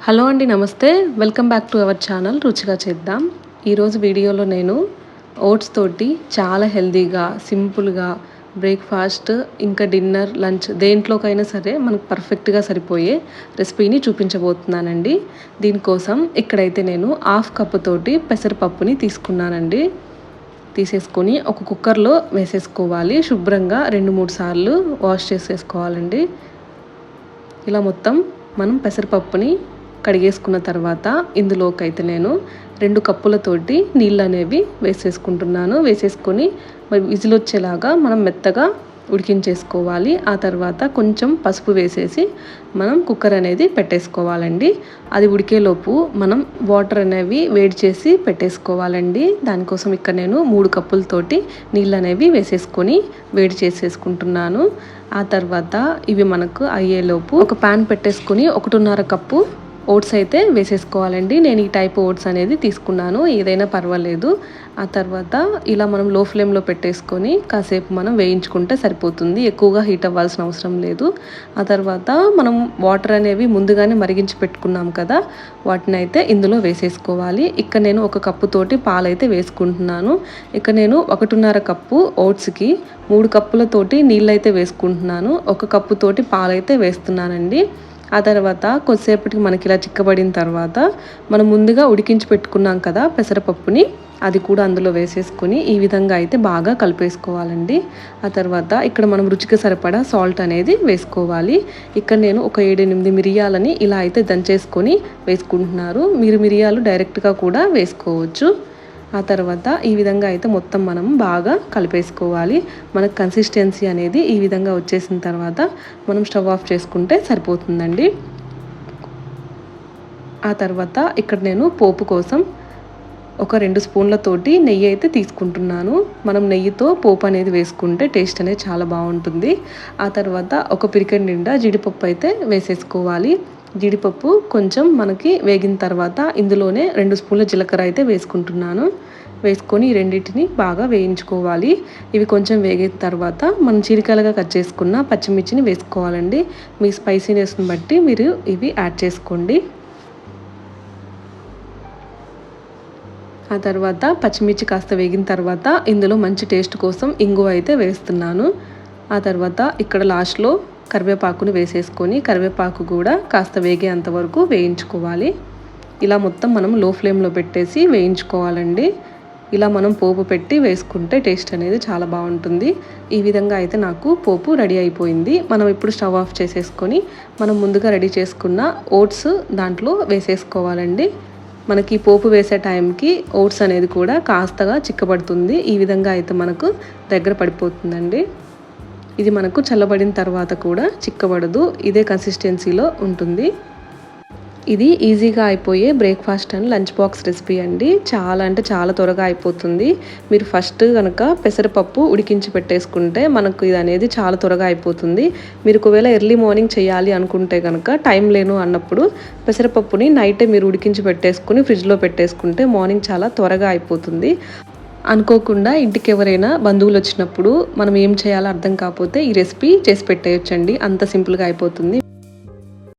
Hello అండి, నమస్తే. Welcome back to our channel రుచిగా చేద్దాం. ఈరోజు వీడియోలో నేను ఓట్స్ తోటి చాలా హెల్తీగా, సింపుల్గా బ్రేక్ఫాస్ట్ ఇంకా డిన్నర్, లంచ్ దేంట్లోకైనా సరే మనకు పర్ఫెక్ట్గా సరిపోయే రెసిపీని చూపించబోతున్నానండి. దీనికోసం ఇక్కడైతే నేను హాఫ్ కప్పు తోటి పెసరపప్పుని తీసుకున్నానండి. తీసేసుకొని ఒక కుక్కర్లో వేసేసుకోవాలి. శుభ్రంగా 2-3 సార్లు వాష్ చేసేసుకోవాలండి. ఇలా మొత్తం మనం పెసరపప్పుని కడిగేసుకున్న తర్వాత ఇందులోకైతే నేను 2 కప్పులతోటి నీళ్ళు అనేవి వేసేసుకుంటున్నాను. వేసేసుకొని విజిల్ వచ్చేలాగా మనం మెత్తగా ఉడికించేసుకోవాలి. ఆ తర్వాత కొంచెం పసుపు వేసేసి మనం కుక్కర్ అనేది పెట్టేసుకోవాలండి. అది ఉడికేలోపు మనం వాటర్ అనేవి వేడి చేసి పెట్టేసుకోవాలండి. దానికోసం ఇక్కడ నేను 3 కప్పులతోటి నీళ్ళు అనేవి వేసేసుకొని వేడి చేసేసుకుంటున్నాను. ఆ తర్వాత ఇవి మనకు అయ్యేలోపు ఒక ప్యాన్ పెట్టేసుకొని 1.5 కప్పు ఓట్స్ అయితే వేసేసుకోవాలండి. నేను ఈ టైప్ ఓట్స్ అనేది తీసుకున్నాను, ఏదైనా పర్వాలేదు. ఆ తర్వాత ఇలా మనం లో ఫ్లేమ్లో పెట్టేసుకొని కాసేపు మనం వేయించుకుంటే సరిపోతుంది. ఎక్కువగా హీట్ అవ్వాల్సిన అవసరం లేదు. ఆ తర్వాత మనం వాటర్ అనేవి ముందుగానే మరిగించి పెట్టుకున్నాం కదా, వాటిని అయితే ఇందులో వేసేసుకోవాలి. ఇక్కడ నేను 1 కప్పు తోటి పాలైతే వేసుకుంటున్నాను. ఇక్కడ నేను 1.5 కప్పు ఓట్స్కి 3 కప్పులతోటి నీళ్ళైతే వేసుకుంటున్నాను. 1 కప్పు తోటి పాలైతే వేస్తున్నానండి. ఆ తర్వాత కొద్దిసేపటికి మనకి ఇలా చిక్కబడిన తర్వాత మనం ముందుగా ఉడికించి పెట్టుకున్నాం కదా పెసరపప్పుని, అది కూడా అందులో వేసేసుకొని ఈ విధంగా అయితే బాగా కలిపేసుకోవాలండి. ఆ తర్వాత ఇక్కడ మనం రుచికి సరిపడా సాల్ట్ అనేది వేసుకోవాలి. ఇక్కడ నేను ఒక 7-8 మిరియాలని ఇలా అయితే దంచేసుకొని వేసుకుంటున్నారు. మీరు మిరియాలు డైరెక్ట్గా కూడా వేసుకోవచ్చు. ఆ తర్వాత ఈ విధంగా అయితే మొత్తం మనం బాగా కలిపేసుకోవాలి. మనకు కన్సిస్టెన్సీ అనేది ఈ విధంగా వచ్చేసిన తర్వాత మనం స్టవ్ ఆఫ్ చేసుకుంటే సరిపోతుందండి. ఆ తర్వాత ఇక్కడ నేను పోపు కోసం ఒక 2 స్పూన్లతోటి నెయ్యి అయితే తీసుకుంటున్నాను. మనం నెయ్యితో పోపు అనేది వేసుకుంటే టేస్ట్ అనేది చాలా బాగుంటుంది. ఆ తర్వాత ఒక పిరికెడు నిండా జీడిపప్పు అయితే వేసేసుకోవాలి. జీడిపప్పు కొంచెం మనకి వేగిన తర్వాత ఇందులోనే 2 స్పూన్ల జీలకర్ర అయితే వేసుకుంటున్నాను. వేసుకొని ఈ రెండింటిని బాగా వేయించుకోవాలి. ఇవి కొంచెం వేగిన తర్వాత మనం చీలికలుగా కట్ చేసుకున్న పచ్చిమిర్చిని వేసుకోవాలండి. మీ స్పైసీనెస్ని బట్టి మీరు ఇవి యాడ్ చేసుకోండి. ఆ తర్వాత పచ్చిమిర్చి కాస్త వేగిన తర్వాత ఇందులో మంచి టేస్ట్ కోసం ఇంగువ అయితే వేస్తున్నాను. ఆ తర్వాత ఇక్కడ లాస్ట్లో కరివేపాకుని వేసేసుకొని కరివేపాకు కూడా కాస్త వేగేంత వరకు వేయించుకోవాలి. ఇలా మొత్తం మనం లో ఫ్లేమ్లో పెట్టేసి వేయించుకోవాలండి. ఇలా మనం పోపు పెట్టి వేసుకుంటే టేస్ట్ అనేది చాలా బాగుంటుంది. ఈ విధంగా అయితే నాకు పోపు రెడీ అయిపోయింది. మనం ఇప్పుడు స్టవ్ ఆఫ్ చేసేసుకొని మనం ముందుగా రెడీ చేసుకున్న ఓట్స్ దాంట్లో వేసేసుకోవాలండి. మనకి పోపు వేసే టైంకి ఓట్స్ అనేది కూడా కాస్తగా చిక్కబడుతుంది. ఈ విధంగా అయితే మనకు దగ్గర పడిపోతుందండి. ఇది మనకు చల్లబడిన తర్వాత కూడా చిక్కబడదు, ఇదే కన్సిస్టెన్సీలో ఉంటుంది. ఇది ఈజీగా అయిపోయే breakfast and lunch box recipe అండి. చాలా అంటే చాలా త్వరగా అయిపోతుంది. మీరు ఫస్ట్ కనుక పెసరపప్పు ఉడికించి పెట్టేసుకుంటే మనకు ఇది అనేది చాలా త్వరగా అయిపోతుంది. మీరు ఒకవేళ ఎర్లీ మార్నింగ్ చేయాలి అనుకుంటే కనుక టైం లేను అన్నప్పుడు పెసరపప్పుని నైటే మీరు ఉడికించి పెట్టేసుకుని ఫ్రిడ్జ్లో పెట్టేసుకుంటే మార్నింగ్ చాలా త్వరగా అయిపోతుంది. అనుకోకుండా ఇంటికి ఎవరైనా బంధువులు వచ్చినప్పుడు మనం ఏం చేయాలో అర్థం కాకపోతే ఈ రెసిపీ చేసి పెట్టేయచ్చండి. అంత సింపుల్గా అయిపోతుంది.